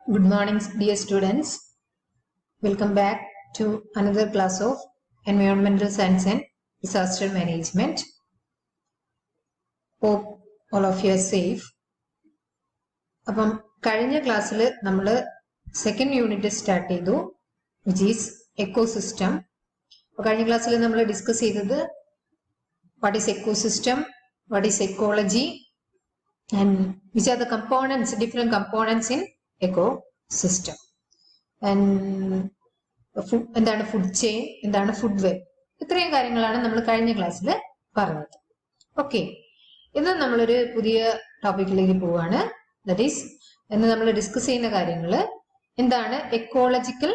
Good morning, dear students. Welcome back to another class of Environmental Science and Disaster Management. Hope all of you are safe. അപ്പം കഴിഞ്ഞ ക്ലാസ്സിൽ നമ്മൾ second unit start ചെയ്തു, which is ecosystem. അപ്പോൾ കഴിഞ്ഞ ക്ലാസ്സിൽ നമ്മൾ ഡിസ്കസ് ചെയ്തത് what is ecosystem, what is ecology and which are the components, different components in ecosystem. എന്താണ് ഫുഡ് ചെയിൻ, എന്താണ് ഫുഡ് വെബ്, ഇത്രയും കാര്യങ്ങളാണ് നമ്മൾ കഴിഞ്ഞ ക്ലാസ്സിൽ പറഞ്ഞത്. ഓക്കെ, ഇന്ന് നമ്മളൊരു പുതിയ ടോപ്പിക്കിലേക്ക് പോവാണ്. ദാറ്റ് ഈസ് ഇന്ന് നമ്മൾ ഡിസ്കസ് ചെയ്യുന്ന കാര്യങ്ങൾ എന്താണ് ecological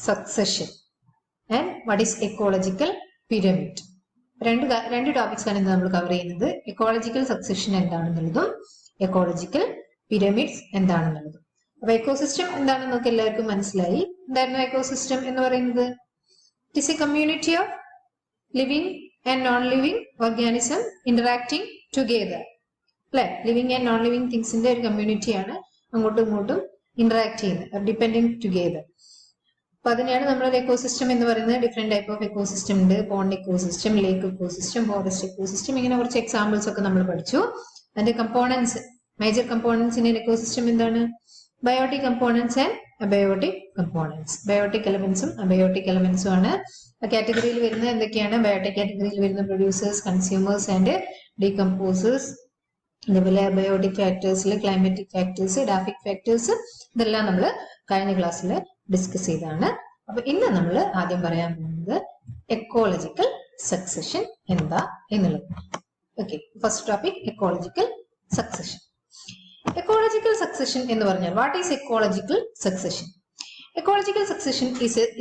succession and what is ecological pyramid. രണ്ട് ടോപ്പിക്സ് ആണ് ഇന്ന് നമ്മൾ കവർ ചെയ്യുന്നത്. എക്കോളജിക്കൽ സക്സഷൻ എന്താണെന്നുള്ളതും എക്കോളജിക്കൽ പിരമിഡ്സ് എന്താണെന്നുള്ളതും. അപ്പൊ എക്കോസിസ്റ്റം എന്താണെന്ന് നമുക്ക് എല്ലാവർക്കും മനസ്സിലായി. എന്തായിരുന്നു എക്കോസിസ്റ്റം എന്ന് പറയുന്നത്? It is A community of living and non living organism interacting together, അല്ലെ? ലിവിങ് ആൻഡ് നോൺ ലിവിങ് തിങ്സിന്റെ ഒരു കമ്മ്യൂണിറ്റിയാണ് അങ്ങോട്ടും ഇങ്ങോട്ടും ഇന്ററാക്ട് ചെയ്യുന്നത്, ഡിപെൻഡിങ് ടുഗെദർ. അപ്പൊ അതിനെയാണ് നമ്മൾ എക്കോസിസ്റ്റം എന്ന് പറയുന്നത്. ഡിഫറെന്റ് ടൈപ്പ് ഓഫ് എക്കോസിസ്റ്റം ഉണ്ട്. Pond ecosystem, lake ecosystem, forest ecosystem, ഇങ്ങനെ കുറച്ച് എക്സാമ്പിൾസ് ഒക്കെ നമ്മൾ പഠിച്ചു. അതിന്റെ components, major components in ecosystem എന്താണ്? Biotic components and abiotic components. Biotic എലമെന്റ്സും അബയോട്ടിക് എലമെന്റ്സും ആണ്. കാറ്റഗറിയിൽ വരുന്ന എന്തൊക്കെയാണ്? ബയോട്ടിക് കാറ്റഗറിയിൽ വരുന്ന പ്രൊഡ്യൂസേഴ്സ്, കൺസ്യൂമേഴ്സ് ആൻഡ് ഡീകമ്പോസേഴ്സ്. അതേപോലെ അബയോട്ടിക് ഫാക്ടേഴ്സിൽ ക്ലൈമാറ്റിക് ഫാക്ടേഴ്സ്, ഡാഫിക് ഫാക്ടേഴ്സ്, ഇതെല്ലാം നമ്മൾ കഴിഞ്ഞ ക്ലാസ്സിൽ ഡിസ്കസ് ചെയ്താണ്. അപ്പൊ ഇന്ന് നമ്മൾ ആദ്യം പറയാൻ പോകുന്നത് എക്കോളജിക്കൽ സക്സഷൻ എന്താ എന്നുള്ളത്. Okay, first topic ecological succession. Ecological succession എന്ന് പറഞ്ഞാൽ what is ecological succession? Ecological succession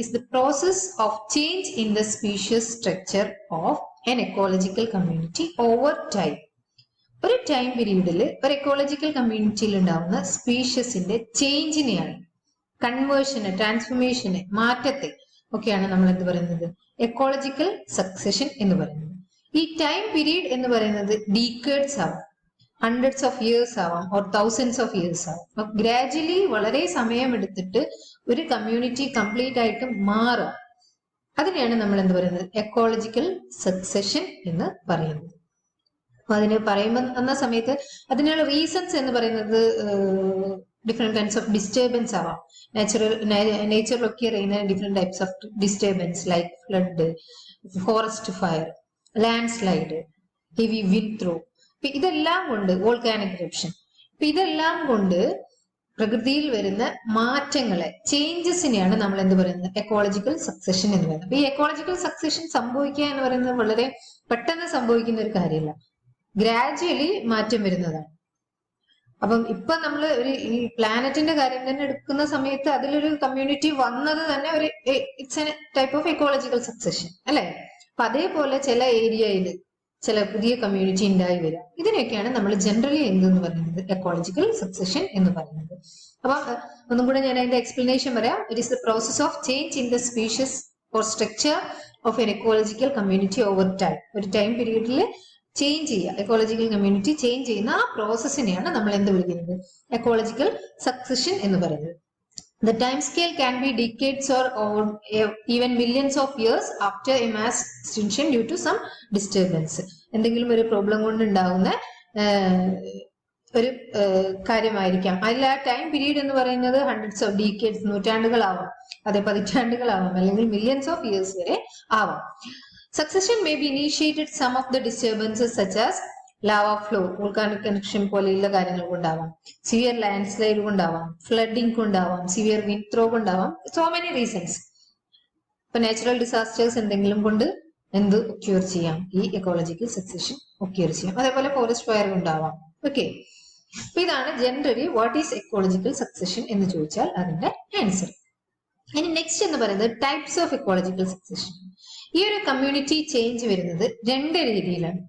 is the process of change in the species structure of an ecological community over time. ഒരു ടൈം പീരീഡിൽ ഒരു ecological കമ്മ്യൂണിറ്റിയിൽ ഉണ്ടാവുന്ന സ്പീഷ്യസിന്റെ ചേഞ്ചിനെയാണ്, കൺവേർഷന്, ട്രാൻസ്ഫോർമേഷന്, മാറ്റത്തെ ഒക്കെയാണ് നമ്മൾ എന്ത് പറയുന്നത്? എക്കോളജിക്കൽ സക്സഷൻ എന്ന് പറയുന്നത്. ഈ ടൈം പീരീഡ് എന്ന് പറയുന്നത് ഡീക്കേഡ്സ് ആവും, ഹൺഡ്രഡ്സ് ഓഫ് ഇയേഴ്സ് ആവാം, ഓർ തൗസൻഡ്സ് ഓഫ് ഇയേഴ്സ് ആവാം. അപ്പൊ ഗ്രാജുവലി വളരെ സമയം എടുത്തിട്ട് ഒരു കമ്മ്യൂണിറ്റി കംപ്ലീറ്റ് ആയിട്ട് മാറുക, അതിനെയാണ് നമ്മൾ എന്ത് പറയുന്നത്? എക്കോളജിക്കൽ സക്സഷൻ എന്ന് പറയുന്നത്. അപ്പൊ അതിന് പറയുമ്പോൾ എന്ന സമയത്ത് അതിനുള്ള റീസൺസ് എന്ന് പറയുന്നത് ഡിഫറെന്റ് കൈൻഡ്സ് ഓഫ് ഡിസ്റ്റർബൻസ് ആവാം. നേച്ചറിലൊക്കെ അറിയുന്ന different types of disturbance like flood, forest fire, land slide, heavy wind throw, ഇതെല്ലാം കൊണ്ട് വോൾക്കാനിക് ഇറപ്ഷൻ, ഇതെല്ലാം കൊണ്ട് പ്രകൃതിയിൽ വരുന്ന മാറ്റങ്ങളെ, ചേഞ്ചസിനെയാണ് നമ്മൾ എന്ത് പറയുന്നത്? എക്കോളജിക്കൽ സക്സഷൻ എന്ന് പറയുന്നത്. അപ്പൊ ഈ എക്കോളജിക്കൽ സക്സഷൻ സംഭവിക്കുക എന്ന് പറയുന്നത് വളരെ പെട്ടെന്ന് സംഭവിക്കുന്ന ഒരു കാര്യമല്ല, ഗ്രാജുവലി മാറ്റം വരുന്നതാണ്. അപ്പം ഇപ്പൊ നമ്മൾ ഒരു ഈ പ്ലാനറ്റിന്റെ കാര്യം തന്നെ എടുക്കുന്ന സമയത്ത് അതിലൊരു കമ്മ്യൂണിറ്റി വന്നത് തന്നെ ഒരു it's A type of ecological succession, അല്ലെ? അപ്പൊ അതേപോലെ ചില ഏരിയയിൽ ചില പുതിയ കമ്മ്യൂണിറ്റി ഉണ്ടായി വരിക, ഇതിനൊക്കെയാണ് നമ്മൾ ജനറലി എന്തെന്ന് പറയുന്നത്? എക്കോളജിക്കൽ സക്സഷൻ എന്ന് പറയുന്നത്. അപ്പൊ ഒന്നും കൂടെ ഞാൻ അതിന്റെ എക്സ്പ്ലനേഷൻ പറയാം. It is the process of change in the species or structure of N ecological community over time. ഒരു ടൈം പീരീഡിൽ ചേഞ്ച് ചെയ്യുക, എക്കോളജിക്കൽ കമ്മ്യൂണിറ്റി ചേഞ്ച് ചെയ്യുന്ന ആ പ്രോസസ്സിനെയാണ് നമ്മൾ എന്ത് വിളിക്കുന്നത്? എക്കോളജിക്കൽ സക്സഷൻ എന്ന് പറയുന്നത്. The time scale can be decades or even millions of years after a mass extinction due to some disturbance. എന്തെങ്കിലും ഒരു പ്രോബ്ലം കൊണ്ട് ഉണ്ടാകുന്ന ഒരു കാര്യമായിരിക്കാം. അതിൽ ആ ടൈം പീരീഡ് എന്ന് പറയുന്നത് ഹൺഡ്രഡ്സ് ഓഫ് ഡീക്കേഡ്സ്, നൂറ്റാണ്ടുകളാവാം, അതെ പതിറ്റാണ്ടുകളാവാം, അല്ലെങ്കിൽ മില്യൺസ് ഓഫ് ഇയേഴ്സ് വരെ ആവാം. Succession may be initiated some of the disturbances such as lava flow, volcanic connection പോലെയുള്ള കാര്യങ്ങൾ കൊണ്ടാവാം, സിവിയർ ലാൻഡ് സ്ലൈഡ് കൊണ്ടാവാം, ഫ്ലഡിങ് കൊണ്ടാവാം, സിവിയർ വിൻഡ് ത്രോ കൊണ്ടാവാം, സോ മെനി റീസൺസ്. ഇപ്പൊ നാച്ചുറൽ ഡിസാസ്റ്റേഴ്സ് എന്തെങ്കിലും കൊണ്ട് എന്ത് ഒക്യൂർ ചെയ്യാം? ഈ എക്കോളജിക്കൽ സക്സഷൻ ഒക്യൂർ ചെയ്യാം. അതേപോലെ ഫോറസ്റ്റ് ഫയർ കൊണ്ടാവാം. ഓക്കെ, അപ്പൊ ഇതാണ് generally what is ecological succession എന്ന് ചോദിച്ചാൽ അതിന്റെ ആൻസർ. ഇനി നെക്സ്റ്റ് എന്ന് പറയുന്നത് ടൈപ്സ് ഓഫ് എക്കോളജിക്കൽ സക്സഷൻ. ഈ ഒരു കമ്മ്യൂണിറ്റി ചേഞ്ച് വരുന്നത് രണ്ട് രീതിയിലാണ്.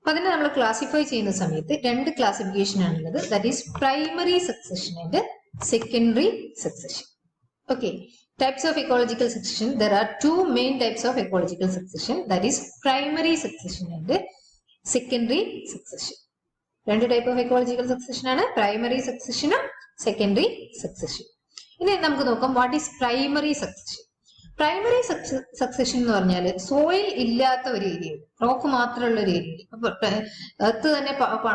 അപ്പൊ അതിനെ നമ്മൾ ക്ലാസിഫൈ ചെയ്യുന്ന സമയത്ത് രണ്ട് ക്ലാസിഫിക്കേഷൻ ആണുള്ളത്. That is primary succession and secondary succession. Okay, types of ecological succession. There are two main types of ecological succession, that is primary succession and secondary succession. രണ്ട് ടൈപ്പ് ഓഫ് എക്കോളജിക്കൽ സക്സഷൻ ആണ്, primary സക്സഷനും secondary succession. ഇനി നമുക്ക് നോക്കാം what is primary succession. Primary succession എന്ന് പറഞ്ഞാൽ soil ഇല്ലാത്ത ഒരു ഏരിയ, റോക്ക് മാത്രമുള്ള ഒരു ഏരിയ. എർത്ത് തന്നെ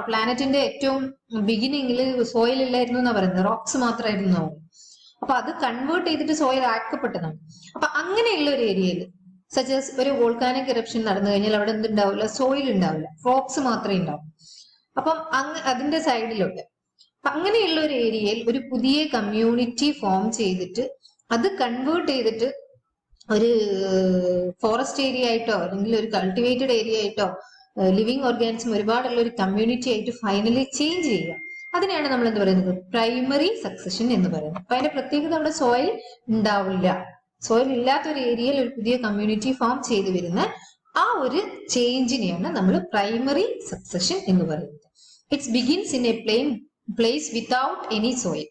പ്ലാനറ്റിന്റെ ഏറ്റവും ബിഗിനിങ്ങിൽ സോയിൽ ഇല്ലായിരുന്നു എന്നാ പറയുന്നത്, റോക്സ് മാത്രമായിരുന്നു. അപ്പൊ അത് കൺവേർട്ട് ചെയ്തിട്ട് സോയിൽ ആക്കപ്പെട്ടതാണ്. അപ്പൊ അങ്ങനെയുള്ള ഒരു ഏരിയയിൽ സജസ് ഒരു വോൾക്കാനിക് ഇറപ്ഷൻ നടന്നു കഴിഞ്ഞാൽ അവിടെ എന്തുണ്ടാവില്ല, സോയിൽ ഉണ്ടാവില്ല, റോക്സ് മാത്രമേ ഉണ്ടാവൂ. അപ്പം അതിന്റെ സൈഡിലൊക്കെ അങ്ങനെയുള്ള ഒരു ഏരിയയിൽ ഒരു പുതിയ കമ്മ്യൂണിറ്റി ഫോം ചെയ്തിട്ട് അത് കൺവേർട്ട് ചെയ്തിട്ട് ഒരു ഫോറസ്റ്റ് ഏരിയ ആയിട്ടോ അല്ലെങ്കിൽ ഒരു കൾട്ടിവേറ്റഡ് ഏരിയ ആയിട്ടോ ലിവിങ് ഓർഗാനിസം ഒരുപാടുള്ള ഒരു കമ്മ്യൂണിറ്റി ആയിട്ട് ഫൈനലി ചേഞ്ച് ചെയ്യുക. അതിനെയാണ് നമ്മൾ എന്ത് പറയുന്നത്, പ്രൈമറി സക്സഷൻ എന്ന് പറയുന്നത്. അപ്പൊ അതിന്റെ പ്രത്യേകത അവിടെ സോയിൽ ഉണ്ടാവില്ല. സോയിൽ ഇല്ലാത്ത ഒരു ഏരിയയിൽ ഒരു പുതിയ കമ്മ്യൂണിറ്റി ഫോം ചെയ്തു വരുന്ന ആ ഒരു ചേഞ്ചിനെയാണ് നമ്മൾ പ്രൈമറി സക്സഷൻ എന്ന് പറയുന്നത്. It's begins in A place without any soil.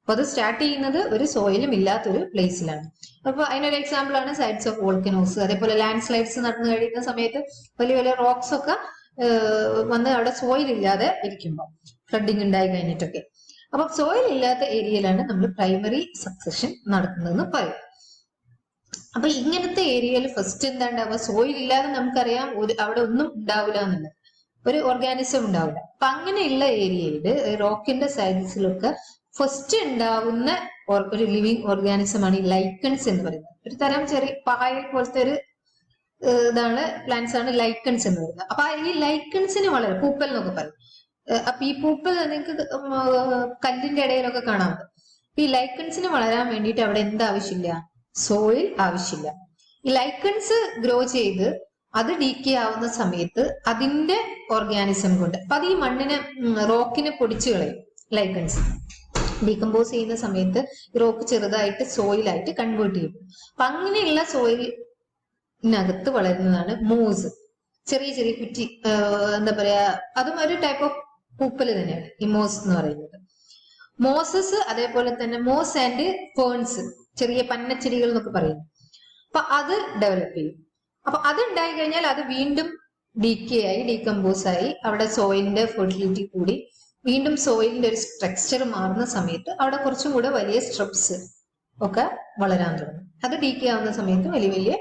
അപ്പൊ അത് സ്റ്റാർട്ട് ചെയ്യുന്നത് ഒരു സോയിലും ഇല്ലാത്തൊരു പ്ലേസിലാണ്. അപ്പൊ അതിനൊരു എക്സാമ്പിൾ ആണ് സൈഡ്സ് ഓഫ് വോൾക്കനോസ്. അതേപോലെ ലാൻഡ് സ്ലൈഡ്സ് നടന്നു കഴിയുന്ന സമയത്ത് വലിയ വലിയ റോക്സ് ഒക്കെ വന്ന് അവിടെ സോയിൽ ഇല്ലാതെ ഇരിക്കുമ്പോൾ ഫ്ലഡിങ് ഉണ്ടായി കഴിഞ്ഞിട്ടൊക്കെ. അപ്പൊ സോയിൽ ഇല്ലാത്ത ഏരിയയിലാണ് നമ്മൾ പ്രൈമറി സക്സഷൻ നടത്തുന്നതെന്ന് പറയും. അപ്പൊ ഇങ്ങനത്തെ ഏരിയയിൽ ഫസ്റ്റ് എന്താ ഉണ്ടാവുക, സോയിൽ ഇല്ലാതെ നമുക്കറിയാം അവിടെ ഒന്നും ഉണ്ടാവില്ല എന്നുള്ളത്, ഒരു ഓർഗാനിസം ഉണ്ടാവില്ല. അപ്പൊ അങ്ങനെയുള്ള ഏരിയയിൽ റോക്കിന്റെ സൈഡ്സിലൊക്കെ ഫസ്റ്റ് ഉണ്ടാവുന്ന ഒരു ലിവിങ് ഓർഗാനിസമാണ് ഈ ലൈക്കൺസ് എന്ന് പറയുന്നത്. ഒരു തരം ചെറിയ പായൽ പോലത്തെ ഒരു ഇതാണ്, പ്ലാന്റ്സ് ആണ് ലൈക്കൺസ് എന്ന് പറയുന്നത്. അപ്പൊ ഈ ലൈക്കൺസിന് വളരെ പൂപ്പൽ എന്നൊക്കെ പറയും. അപ്പൊ ഈ പൂപ്പൽ നിങ്ങൾക്ക് കല്ലിന്റെ ഇടയിലൊക്കെ കാണാം. ഈ ലൈക്കൺസിന് വളരാൻ വേണ്ടിയിട്ട് അവിടെ എന്താ ആവശ്യമില്ല, സോയിൽ ആവശ്യമില്ല. ഈ ലൈക്കൺസ് ഗ്രോ ചെയ്ത് അത് ഡീക്കേ ആവുന്ന സമയത്ത് അതിന്റെ ഓർഗാനിസം കൊണ്ട് അപ്പൊ അത് ഈ മണ്ണിനെ റോക്കിനെ പൊടിച്ചു കളയും. ലൈക്കൺസ് ഡീകമ്പോസ് ചെയ്യുന്ന സമയത്ത് റോക്ക് ചെറുതായിട്ട് സോയിലായിട്ട് കൺവേർട്ട് ചെയ്യും. അപ്പൊ അങ്ങനെയുള്ള സോയിലിനകത്ത് വളരുന്നതാണ് മോസ്. ചെറിയ ചെറിയ കുറ്റി, എന്താ പറയാ, അതും ഒരു ടൈപ്പ് ഓഫ് പൂപ്പല് തന്നെയാണ് ഈ മോസ് എന്ന് പറയുന്നത്. മോസസ് അതേപോലെ തന്നെ മോസ് ആൻഡ് ഫേൺസ്, ചെറിയ പന്നച്ചെടികൾ എന്നൊക്കെ പറയുന്നു. അപ്പൊ അത് ഡെവലപ്പ് ചെയ്യും. അപ്പൊ അത് ഉണ്ടായി കഴിഞ്ഞാൽ അത് വീണ്ടും ഡീക്കേ ആയി ഡീകമ്പോസ് ആയി അവിടെ സോയിലിന്റെ ഫെർട്ടിലിറ്റി കൂടി വീണ്ടും സോയിലിന്റെ ഒരു സ്ട്രക്ചർ മാറുന്ന സമയത്ത് അവിടെ കുറച്ചും കൂടെ വലിയ സ്ട്രബ്സ് ഒക്കെ വളരാൻ തുടങ്ങും. അത് ഡീക്കേ ആവുന്ന സമയത്ത് വലിയ വലിയ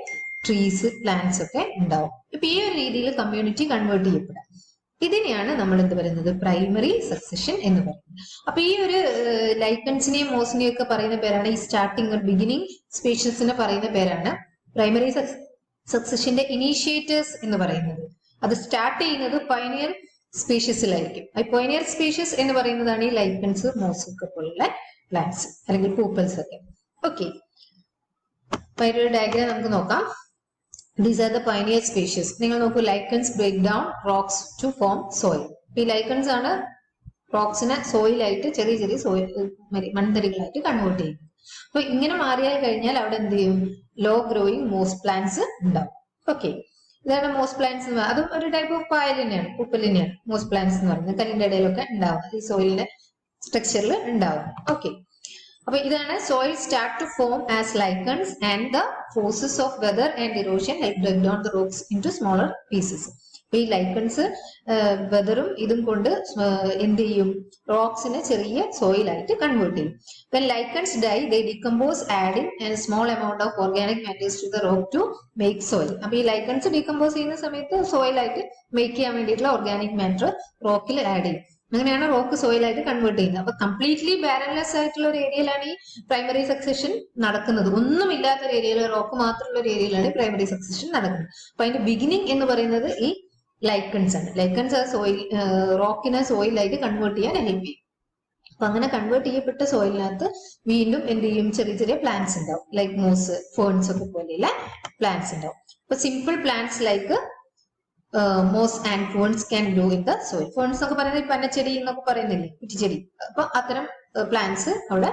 ട്രീസ്, പ്ലാന്റ്സ് ഒക്കെ ഉണ്ടാവും. ഇപ്പൊ ഈ ഒരു രീതിയിൽ കമ്മ്യൂണിറ്റി കൺവേർട്ട് ചെയ്യപ്പെടാം. ഇതിനെയാണ് നമ്മൾ എന്ത് പറയുന്നത്, പ്രൈമറി സക്സഷൻ എന്ന് പറയുന്നത്. അപ്പൊ ഈ ഒരു ലൈക്കൺസിനെയും മോസിനെയും ഒക്കെ പറയുന്ന പേരാണ്, ഈ സ്റ്റാർട്ടിങ് ബിഗിനിങ് സ്പീഷീസിനെ പറയുന്ന പേരാണ് പ്രൈമറി സക്സഷന്റെ ഇനീഷ്യേറ്റേഴ്സ് എന്ന് പറയുന്നത്. അത് സ്റ്റാർട്ട് ചെയ്യുന്നത് പൈനിയർ സ്പീഷീസിലായിരിക്കും. ഈ പൈനിയർ സ്പീഷീസ് എന്ന് പറയുന്നതാണ് ഈ ലൈക്കൺസ്, മോസ് ഒക്കെ പോലുള്ള പ്ലാന്റ്സ് അല്ലെങ്കിൽ പൂപ്പൽസ് ഒക്കെ. ഓക്കെ, ഒരു ഡയഗ്രാം നമുക്ക് നോക്കാം. These are the pioneer species. നിങ്ങൾ നോക്കൂ, lichens break down rocks to form soil. ഈ ലൈക്കൺസ് ആണ് റോക്സിനെ സോയിലായിട്ട് ചെറിയ ചെറിയ സോയിൽ മൺതരികളായിട്ട് കൺവേർട്ട് ചെയ്യുന്നത്. അപ്പൊ ഇങ്ങനെ മാറിയാൽ കഴിഞ്ഞാൽ അവിടെ എന്ത് ചെയ്യും, ലോ ഗ്രോയിങ് മോസ് പ്ലാന്റ്സ് ഉണ്ടാവും. ഓക്കെ, ഇതാണ് മോസ് പ്ലാന്റ്സ്. അതും ഒരു ടൈപ്പ് ഓഫ് പായൽ തന്നെയാണ്, പൂപ്പൽ തന്നെയാണ് മോസ് പ്ലാന്റ്സ് എന്ന് പറയുന്നത്. കല്ലിന്റെ ഇടയിലൊക്കെ ഉണ്ടാവുന്നത്, ഈ സോയിലിന്റെ സ്ട്രക്ചറിൽ ഉണ്ടാവുന്നത്. ഓക്കെ, അപ്പൊ ഇതാണ് soil start to form as lichens and the forces of weather and erosion help break down the rocks into smaller pieces. അപ്പൊ ഈ ലൈക്കൺസ് വെതറും ഇതും കൊണ്ട് എന്ത് ചെയ്യും, റോക്സിനെ ചെറിയ സോയിലായിട്ട് കൺവേർട്ട് ചെയ്യും. When lichens die, they decompose, adding a small amount of organic matters to the rock to make soil. അപ്പൊ ഈ ലൈക്കൺസ് ഡീകമ്പോസ് ചെയ്യുന്ന സമയത്ത് സോയിലായിട്ട് മേക്ക് ചെയ്യാൻ വേണ്ടിയിട്ടുള്ള ഓർഗാനിക് മാറ്റർ റോക്കിൽ ആഡ് ചെയ്യും. അങ്ങനെയാണ് റോക്ക് സോയിലായിട്ട് കൺവേർട്ട് ചെയ്യുന്നത്. അപ്പൊ കംപ്ലീറ്റ്ലി ബാരൻലെസ് ആയിട്ടുള്ള ഒരു ഏരിയയിലാണ് ഈ പ്രൈമറി സക്സഷൻ നടക്കുന്നത്. ഒന്നുമില്ലാത്ത ഒരു ഏരിയയിൽ, റോക്ക് മാത്രമുള്ള ഒരു ഏരിയയിലാണ് പ്രൈമറി സക്സഷൻ നടക്കുന്നത്. അപ്പൊ അതിന്റെ ബിഗിനിങ് എന്ന് പറയുന്നത് ഈ ലൈക്കൺസ് ആണ്. ലൈക്കൺസ് ആ സോയിൽ റോക്കിനെ സോയിലായിട്ട് കൺവേർട്ട് ചെയ്യാൻ ഹെൽപ്പ് ചെയ്യും. അപ്പൊ അങ്ങനെ കൺവേർട്ട് ചെയ്യപ്പെട്ട സോയിലിനകത്ത് വീണ്ടും എന്ത് ചെയ്യും, ചെറിയ ചെറിയ പ്ലാന്റ്സ് ഉണ്ടാവും. ലൈക്ക് മോസ്, ഫേൺസ് ഒക്കെ പോലെയുള്ള പ്ലാന്റ്സ് ഉണ്ടാവും. അപ്പൊ simple plants like moss and ferns can grow in the soil. Ferns എന്നൊക്കെ പറയുന്നത് പന്നച്ചെടി എന്നൊക്കെ പറയുന്നില്ലേ, കുറ്റിച്ചെടി. അപ്പൊ അത്തരം പ്ലാന്റ്സ് അവിടെ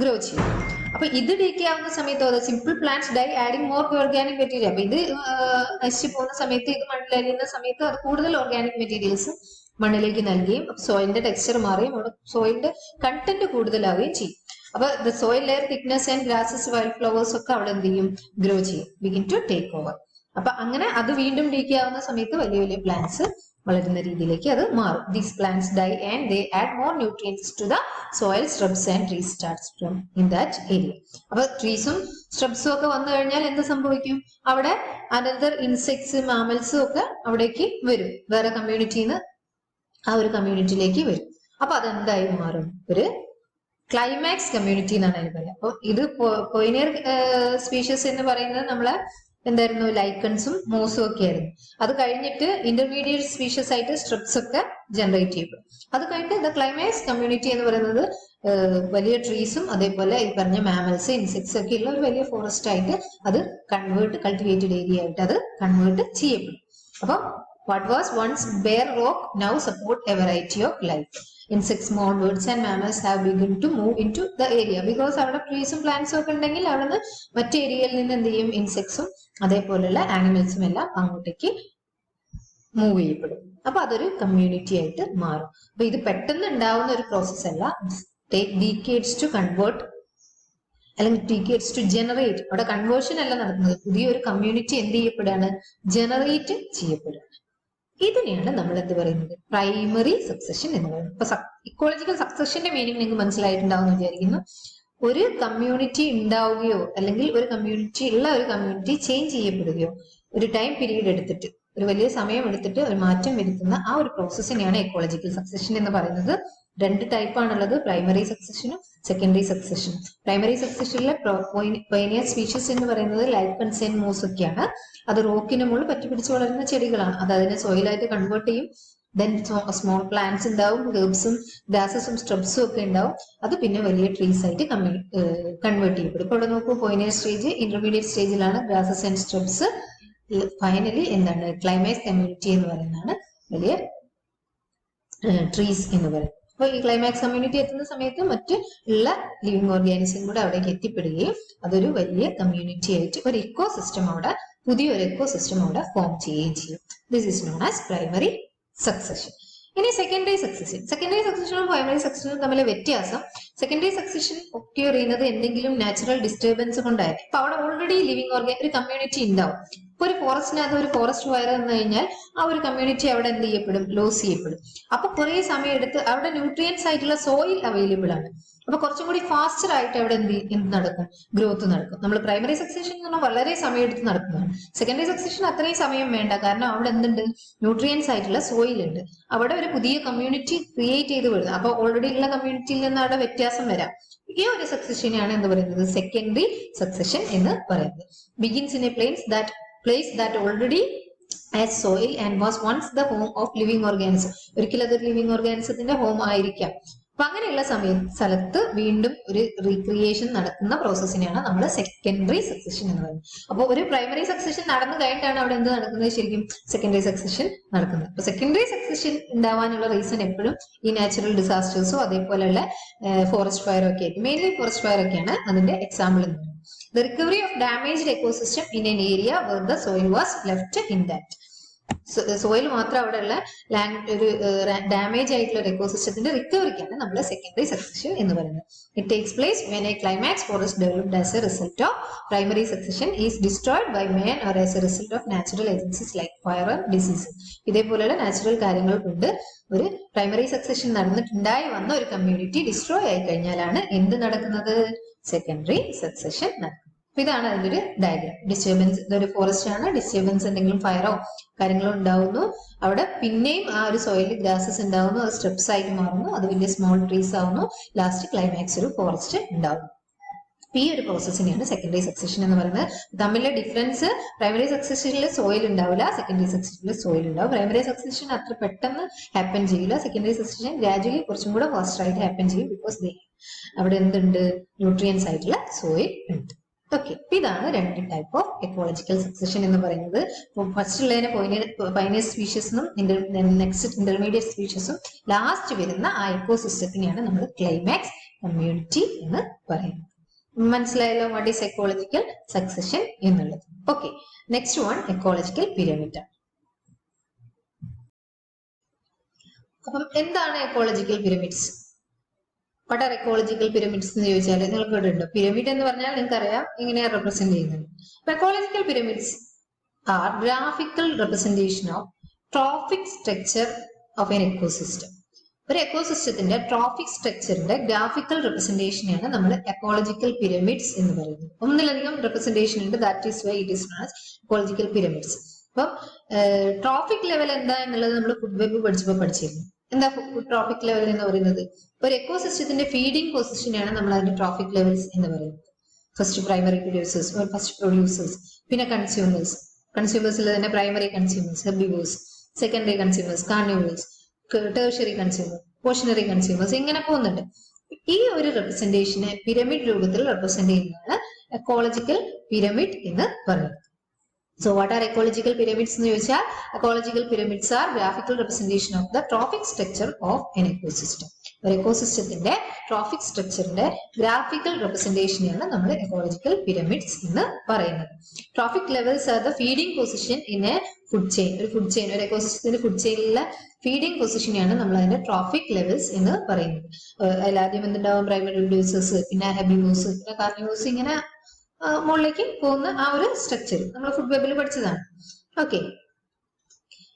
ഗ്രോ ചെയ്യും. അപ്പൊ ഇത് ഡീക്കേ ആവുന്ന സമയത്ത് simple plants die adding more organic material. അപ്പൊ ഇത് നശിച്ചു പോകുന്ന സമയത്ത്, ഇത് മണ്ണിലരിയുന്ന സമയത്ത് അത് കൂടുതൽ ഓർഗാനിക് മെറ്റീരിയൽസ് മണ്ണിലേക്ക് നൽകുകയും സോയിലിന്റെ ടെക്സ്ചർ മാറുകയും അവിടെ സോയിലിന്റെ കണ്ടന്റ് കൂടുതലാവുകയും ചെയ്യും. അപ്പൊ the soil layer thickness and grasses, wild flowers ഒക്കെ അവിടെ എന്ത് ചെയ്യും, ഗ്രോ ചെയ്യും, ബിഗിൻ ടു ടേക്ക് ഓവർ. അപ്പൊ അങ്ങനെ അത് വീണ്ടും ഡീക്കേ ആവുന്ന സമയത്ത് വലിയ വലിയ പ്ലാന്റ്സ് വളരുന്ന രീതിയിലേക്ക് അത് മാറും. These plants die and they add more nutrients to the soil. Shrubs and trees starts from in that area. അപ്പൊ ട്രീസും സ്ട്രബ്സും ഒക്കെ വന്നു കഴിഞ്ഞാൽ എന്ത് സംഭവിക്കും? അവിടെ അനദർ ഇൻസെക്ട്സ്, മാമൽസും ഒക്കെ അവിടേക്ക് വരും. വേറെ കമ്മ്യൂണിറ്റിന്ന് ആ ഒരു കമ്മ്യൂണിറ്റിയിലേക്ക് വരും. അപ്പൊ അതെന്തായി മാറും? ഒരു ക്ലൈമാക്സ് കമ്മ്യൂണിറ്റി എന്നാണ് അതിന് പറയുക. അപ്പൊ ഇത് പോയിനിയർ സ്പീഷീസ് എന്ന് പറയുന്നത് നമ്മളെ എന്തായിരുന്നു? ലൈക്കൺസും മോസും ഒക്കെ ആയിരുന്നു. അത് കഴിഞ്ഞിട്ട് ഇന്റർമീഡിയറ്റ് സ്പീഷീസ് ആയിട്ട് സ്ട്രബ്സ് ഒക്കെ ജനറേറ്റ് ചെയ്യപ്പെടും. അത് കഴിഞ്ഞിട്ട് ദ ക്ലൈമാക്സ് കമ്മ്യൂണിറ്റി എന്ന് പറയുന്നത് വലിയ ട്രീസും അതേപോലെ ഈ പറഞ്ഞ മാമൽസ്, ഇൻസെക്ട്സ് ഒക്കെ ഉള്ള ഒരു വലിയ ഫോറസ്റ്റ് ആയിട്ട് അത് കൾട്ടിവേറ്റഡ് ഏരിയ ആയിട്ട് അത് കൺവേർട്ട് ചെയ്യപ്പെടും. അപ്പം what was once bare rock now support a variety of life. Insects, small birds and mammals have begun to move into the area because അവിടെ ട്രീസും പ്ലാന്റ്സും ഒക്കെ ഉണ്ടെങ്കിൽ അവിടെ മറ്റു ഏരിയയിൽ നിന്ന് എന്ത് ചെയ്യും? ഇൻസെക്ട്സും അതേപോലെയുള്ള ആനിമൽസും എല്ലാം അങ്ങോട്ടേക്ക് മൂവ് ചെയ്യപ്പെടും. അപ്പൊ അതൊരു കമ്മ്യൂണിറ്റി ആയിട്ട് മാറും. അപ്പൊ ഇത് പെട്ടെന്ന് ഉണ്ടാവുന്ന ഒരു പ്രോസസ് അല്ല. ടേക്ക് ഡീക്കേഡ്സ് ടു കൺവേർട്ട് അല്ലെങ്കിൽ ഡീക്കേഡ്സ് ടു ജനറേറ്റ്. അവിടെ കൺവേർഷൻ അല്ല നടക്കുന്നത്. പുതിയൊരു കമ്മ്യൂണിറ്റി എന്ത് ചെയ്യപ്പെടുകയാണ്? ജനറേറ്റ് ചെയ്യപ്പെടുകയാണ്. ഇതിനെയാണ് നമ്മൾ എന്ത് പറയുന്നത്? പ്രൈമറി സക്സഷൻ എന്ന് പറയുന്നത്. ഇപ്പൊ ഇക്കോളജിക്കൽ സക്സഷന്റെ മീനിങ് നിങ്ങൾക്ക് മനസ്സിലായിട്ടുണ്ടാവും എന്ന് വിചാരിക്കുന്നു. ഒരു കമ്മ്യൂണിറ്റി ഉണ്ടാവുകയോ അല്ലെങ്കിൽ ഒരു കമ്മ്യൂണിറ്റി ഉള്ള ഒരു കമ്മ്യൂണിറ്റി ചേഞ്ച് ചെയ്യപ്പെടുകയോ ഒരു ടൈം പീരീഡ് എടുത്തിട്ട്, ഒരു വലിയ സമയം എടുത്തിട്ട് ഒരു മാറ്റം വരുത്തുന്ന ആ ഒരു പ്രോസസ്സിനെയാണ് എക്കോളജിക്കൽ സക്സഷൻ എന്ന് പറയുന്നത്. രണ്ട് ടൈപ്പാണുള്ളത്, പ്രൈമറി സക്സഷനും സെക്കൻഡറി സക്സഷനും. പ്രൈമറി സക്സഷനിലെ പൈനിയർ സ്പീഷീസ് എന്ന് പറയുന്നത് ലൈക്കൺസ് ആൻഡ് മോസ് ഒക്കെയാണ്. അത് റോക്കിന് മുകളിൽ പറ്റിപ്പിടിച്ച് വളരുന്ന ചെടികളാണ്. അത് അതിനെ സോയിലായിട്ട് കൺവേർട്ട് ചെയ്യും. ദെൻ സ്മോൾ പ്ലാന്റ്സ് ഉണ്ടാവും, ഹെർബ്സും ഗ്രാസസും സ്ട്രബ്സും ഒക്കെ ഉണ്ടാവും. അത് പിന്നെ വലിയ ട്രീസ് ആയിട്ട് കൺവേർട്ട് ചെയ്യപ്പെടും. ഇപ്പൊ ഇവിടെ നോക്കൂ, പോയിനിയർ സ്റ്റേജ്, ഇന്റർമീഡിയറ്റ് സ്റ്റേജിലാണ് ഗ്രാസസ് ആൻഡ് സ്ട്രബ്സ്. ഫൈനലി എന്താണ്? ക്ലൈമാക്സ് കമ്മ്യൂണിറ്റി എന്ന് പറയുന്നതാണ് വലിയ ട്രീസ് എന്ന് പറയുന്നത്. അപ്പൊ ഈ ക്ലൈമാക്സ് കമ്മ്യൂണിറ്റി എത്തുന്ന സമയത്ത് മറ്റ് ഉള്ള ലിവിങ് ഓർഗാനിസം കൂടെ അവിടേക്ക് എത്തിപ്പെടുകയും അതൊരു വലിയ കമ്മ്യൂണിറ്റി ആയിട്ട് ഒരു ഇക്കോസിസ്റ്റം അവിടെ, പുതിയൊരു ഇക്കോസിസ്റ്റം അവിടെ ഫോം ചെയ്യുകയും ചെയ്യും. This is known as primary succession. ഇനി സെക്കൻഡറി സക്സഷൻ. സെക്കൻഡറി സക്സഷനും പ്രൈമറി സക്സഷനും തമ്മിലെ വ്യത്യാസം, സെക്കൻഡറി സക്സഷൻ ഒക്കെ അറിയുന്നത് എന്തെങ്കിലും നാച്ചുറൽ ഡിസ്റ്റർബൻസ് കൊണ്ടായിരിക്കും. അപ്പൊ അവിടെ ഓൾറെഡി ലിവിങ് ഒരു കമ്മ്യൂണിറ്റി ഉണ്ടാവും. ഇപ്പൊ ഒരു ഫോറസ്റ്റിനകത്ത് ഒരു ഫോറസ്റ്റ് ഫയർ വന്നു കഴിഞ്ഞാൽ ആ ഒരു കമ്മ്യൂണിറ്റി അവിടെ എന്ത് ചെയ്യപ്പെടും? ലോസ് ചെയ്യപ്പെടും. അപ്പൊ കുറെ സമയം എടുത്ത് അവിടെ ന്യൂട്രിയൻസ് ആയിട്ടുള്ള സോയിൽ അവൈലബിൾ ആണ്. അപ്പൊ കുറച്ചും കൂടി ഫാസ്റ്റർ ആയിട്ട് അവിടെ എന്ത് നടക്കും? ഗ്രോത്ത് നടക്കും. നമ്മൾ പ്രൈമറി സക്സഷൻ എന്ന് പറഞ്ഞാൽ വളരെ സമയം എടുത്ത് നടക്കുന്നതാണ്. സെക്കൻഡറി സക്സഷൻ അത്രയും സമയം വേണ്ട. കാരണം അവിടെ എന്തുണ്ട്? ന്യൂട്രിയൻസ് ആയിട്ടുള്ള സോയിൽ ഉണ്ട്. അവിടെ ഒരു പുതിയ കമ്മ്യൂണിറ്റി ക്രിയേറ്റ് ചെയ്ത് വരുന്നത്. അപ്പൊ ഓൾറെഡി ഉള്ള കമ്മ്യൂണിറ്റിയിൽ നിന്ന് അവിടെ വ്യത്യാസം വരാം. ഈ ഒരു സക്സഷനെയാണ് എന്ത് പറയുന്നത്? സെക്കൻഡറി സക്സഷൻ എന്ന് പറയുന്നത്. Begins in A place that already as soil and was once the home of living organism. ഒരിക്കലും അതൊരു ലിവിങ് ഓർഗാനിസത്തിന്റെ ഹോം ആയിരിക്കാം. അപ്പൊ അങ്ങനെയുള്ള സ്ഥലത്ത് വീണ്ടും ഒരു റീക്രിയേഷൻ നടക്കുന്ന പ്രോസസ്സിനെയാണ് നമ്മൾ സെക്കൻഡറി സക്സഷൻ എന്ന് പറയുന്നത്. അപ്പോൾ ഒരു പ്രൈമറി സക്സഷൻ നടന്നു കഴിഞ്ഞിട്ടാണ് അവിടെ എന്ത് നടക്കുന്നത്? ശരിക്കും സെക്കൻഡറി സക്സഷൻ നടക്കുന്നത്. അപ്പൊ സെക്കൻഡറി സക്സഷൻ ഉണ്ടാവാനുള്ള റീസൺ എപ്പോഴും ഈ നാച്ചുറൽ ഡിസാസ്റ്റേഴ്സോ അതേപോലെയുള്ള ഫോറസ്റ്റ് ഫയറോ ഒക്കെ ആയിരിക്കും. മെയിൻലി ഫോറസ്റ്റ് ഫയർ ഒക്കെയാണ് അതിന്റെ എക്സാമ്പിൾ എന്ന് പറയുന്നത്. The recovery of damaged ecosystem in an area where the soil was left intact. Soil മാത്രം അവിടെയുള്ള ഒരു ഡാമേജ് ആയിട്ടുള്ള ഒരു എക്കോസിസ്റ്റത്തിന്റെ റിക്കവറിക്കാണ് നമ്മൾ സെക്കൻഡറി സക്സഷൻ എന്ന് പറയുന്നത്. It takes place when a climax forest developed as a result of primary succession is destroyed by man or as a result of natural agencies like fire or diseases. ഇതേപോലെയുള്ള natural കാര്യങ്ങൾ കൊണ്ട് ഒരു primary succession നടന്നിട്ടുണ്ടായി വന്ന ഒരു community destroy ആയി കഴിഞ്ഞാലാണ് എന്ത് നടക്കുന്നത്? സെക്കൻഡറി സക്സഷൻ നടക്കുന്നത്. അപ്പൊ ഇതാണ് അതിന്റെ ഒരു ഡയഗ്രാം. ഡിസ്റ്റർബൻസ്, ഇതൊരു ഫോറസ്റ്റ് ആണ്. ഡിസ്റ്റർബൻസ്, എന്തെങ്കിലും ഫയറോ കാര്യങ്ങളോ ഉണ്ടാവുന്നു. അവിടെ പിന്നെയും ആ ഒരു സോയിലിൽ ഗ്രാസസ് ഉണ്ടാവുന്നു. അത് സ്റ്റെപ്സ് ആയിട്ട് മാറുന്നു. അത് വലിയ സ്മോൾ ട്രീസ് ആവുന്നു. ലാസ്റ്റ് ക്ലൈമാക്സ് ഒരു ഫോറസ്റ്റ് ഉണ്ടാവുന്നു. ഈ ഒരു പ്രോസസ്സിനെയാണ് സെക്കൻഡറി സക്സഷൻ എന്ന് പറയുന്നത്. തമ്മിലെ ഡിഫറൻസ്, പ്രൈമറി സക്സഷനിൽ സോയിൽ ഉണ്ടാവില്ല, സെക്കൻഡറി സക്സഷനിൽ സോയിൽ ഉണ്ടാവും. പ്രൈമറി സക്സഷൻ അത്ര പെട്ടെന്ന് ഹാപ്പൻ ചെയ്യില്ല. സെക്കൻഡറി സക്സഷൻ ഗ്രാജുവലി കുറച്ചും കൂടെ ഫാസ്റ്റർ ആയിട്ട് ഹാപ്പൻ ചെയ്യും. ബിക്കോസ് അവിടെ എന്തുണ്ട്? ന്യൂട്രിയൻസ് ആയിട്ടുള്ള സോയിൽ ഉണ്ട്. ഓക്കെ, ഇതാണ് രണ്ട് ടൈപ്പ് ഓഫ് എക്കോളജിക്കൽ സക്സഷൻ എന്ന് പറയുന്നത്. ഫസ്റ്റ് ഉള്ളതിനെ പൈനിയർ സ്പീഷീസും നെക്സ്റ്റ് ഇന്റർമീഡിയറ്റ് സ്പീഷീസും ലാസ്റ്റ് വരുന്ന ആ എക്കോസിസ്റ്റത്തിനെയാണ് നമ്മൾ ക്ലൈമാക്സ് കമ്മ്യൂണിറ്റി എന്ന് പറയുന്നത്. മനസ്സിലായല്ലോ വാട്ട് ഈസ് എക്കോളജിക്കൽ സക്സഷൻ എന്നുള്ളത്. Okay, next one ecological pyramid ആണ്. അപ്പം എന്താണ് ecological pyramids? What are ecological pyramids എന്ന് ചോദിച്ചാൽ നിങ്ങൾക്ക് ഇവിടെ ഉണ്ടോ? പിരമിഡ് എന്ന് പറഞ്ഞാൽ നിങ്ങൾക്ക് അറിയാം എങ്ങനെയാണ് റെപ്രസെന്റ് ചെയ്യുന്നത്. Ecological pyramids are graphical representation of trophic structure of an ecosystem. ഒരു എക്കോസിസ്റ്റത്തിന്റെ ട്രോഫിക് സ്ട്രക്ചറിന്റെ ഗ്രാഫിക്കൽ റെപ്രസെന്റേഷനെയാണ് നമ്മൾ എക്കോളജിക്കൽ പിരമിഡ്സ് എന്ന് പറയുന്നത്. ഒന്നിലധികം റെപ്രസെന്റേഷൻ ഉണ്ട്, that is why it is known as ecological pyramids. അപ്പം ട്രോഫിക് ലെവൽ എന്താ എന്നുള്ളത് നമ്മൾ ഫുഡ് വെബ് പഠിച്ചപ്പോൾ പഠിച്ചിരുന്നു. എന്താ ട്രോഫിക് ലെവൽ എന്ന് പറയുന്നത്? ഒരു എക്കോസിസ്റ്റത്തിന്റെ ഫീഡിംഗ് പൊസിഷനെയാണ് നമ്മൾ അതിന്റെ ട്രോഫിക് ലെവൽസ് എന്ന് പറയുന്നത്. First primary producers, first producers, പിന്നെ കൺസ്യൂമേഴ്സ്, കൺസ്യൂമേഴ്സിൽ തന്നെ primary consumers, herbivores, secondary consumers, carnivores, tertiary consumer, പോഷണറി കൺസ്യൂമേഴ്സ്, ഇങ്ങനെ പോകുന്നുണ്ട്. ഈ ഒരു റെപ്രസെന്റേഷനെ പിരമിഡ് രൂപത്തിൽ റെപ്രസെന്റ് ചെയ്യുന്നതാണ് എക്കോളജിക്കൽ പിരമിഡ് എന്ന് പറയുന്നത്. So what are ecological pyramids എന്ന് ചോദിച്ചാൽ, ecological pyramids are graphical representation of the trophic structure of an ecosystem. ഒരു എക്കോസിസ്റ്റത്തിന്റെ ട്രോഫിക് സ്ട്രക്ചറിന്റെ ഗ്രാഫിക്കൽ റെപ്രസെന്റേഷനെയാണ് നമ്മൾ എക്കോളജിക്കൽ പിരമിഡ്സ് എന്ന് പറയുന്നത്. Trophic levels are the feeding position in A food chain. ഒരു എക്കോസിസ്റ്റത്തിന്റെ food ചെയിനിലെ feeding പൊസിഷനെയാണ് നമ്മൾ അതിന്റെ ട്രോഫിക് ലെവൽസ് എന്ന് പറയുന്നത്. അതിലാദ്യം എന്തുണ്ടാവും? പ്രൈമറി പ്രൊഡ്യൂസേഴ്സ്, പിന്നെ ഹെർബിവോഴ്സ്, പിന്നെ കാർണിവോഴ്സ്, ഇങ്ങനെ മുകളിലേക്ക് പോകുന്ന ആ ഒരു സ്ട്രക്ചർ നമ്മൾ ഫുഡ് വെബിൽ പഠിച്ചതാണ്. ഓക്കെ,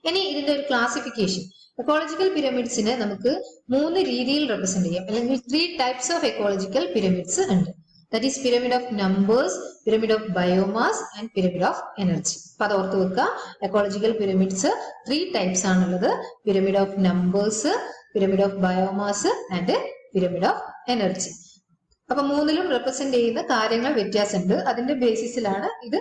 ഇനി ഇതിന്റെ ഒരു ക്ലാസിഫിക്കേഷൻ. എക്കോളജിക്കൽ പിരമിഡ്സിനെ നമുക്ക് 3 രീതിയിൽ റെപ്രസെന്റ് ചെയ്യാം, അല്ലെങ്കിൽ 3 ടൈപ്സ് ഓഫ് എക്കോളജിക്കൽ പിരമിഡ്സ് ഉണ്ട്. That is pyramid of numbers, pyramid of biomass and pyramid of energy. അപ്പൊ അത് ഓർത്ത് വെക്കുക. എക്കോളജിക്കൽ പിരമിഡ്സ് 3 ടൈപ്സ് ആണുള്ളത്: pyramid of numbers, pyramid of biomass and pyramid of energy. അപ്പൊ 3ലും റെപ്രസെന്റ് ചെയ്യുന്ന കാര്യങ്ങൾ വ്യത്യാസമുണ്ട്. അതിന്റെ ബേസിസിലാണ് ഇത്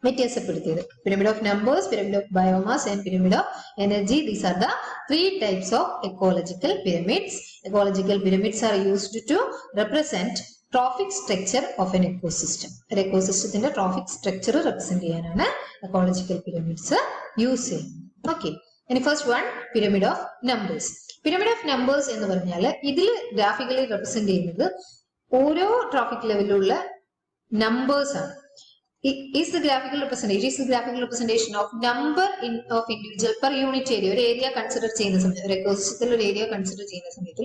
വ്യത്യാസപ്പെടുത്തിയത്. Pyramid of numbers, pyramid of biomass and pyramid of energy. These are the 3 types of ecological pyramids. Ecological pyramids R used to represent trophic structure of an ecosystem. ഒരു എക്കോസിസ്റ്റത്തിന്റെ ട്രോഫിക് സ്ട്രക്ചർ റെപ്രസെന്റ് ചെയ്യാനാണ് ecological pyramids use ചെയ്യുന്നത്. Okay, ഇനി first one, pyramid of numbers. Pyramid of numbers എന്ന് പറഞ്ഞാൽ ഇതിൽ graphically represent ചെയ്യുന്നത് ഓരോ ട്രോഫിക് ലെവലിലുള്ള നമ്പേഴ്സ് ആണ്. Is the graphical representation of number of individual per unit area. ഒരു ഏരിയ കൺസിഡർ ചെയ്യുന്ന സമയത്ത്, ഒരു എക്കോസിസ്റ്റത്തിൽ ഒരു ഏരിയ കൺസിഡർ ചെയ്യുന്ന സമയത്ത്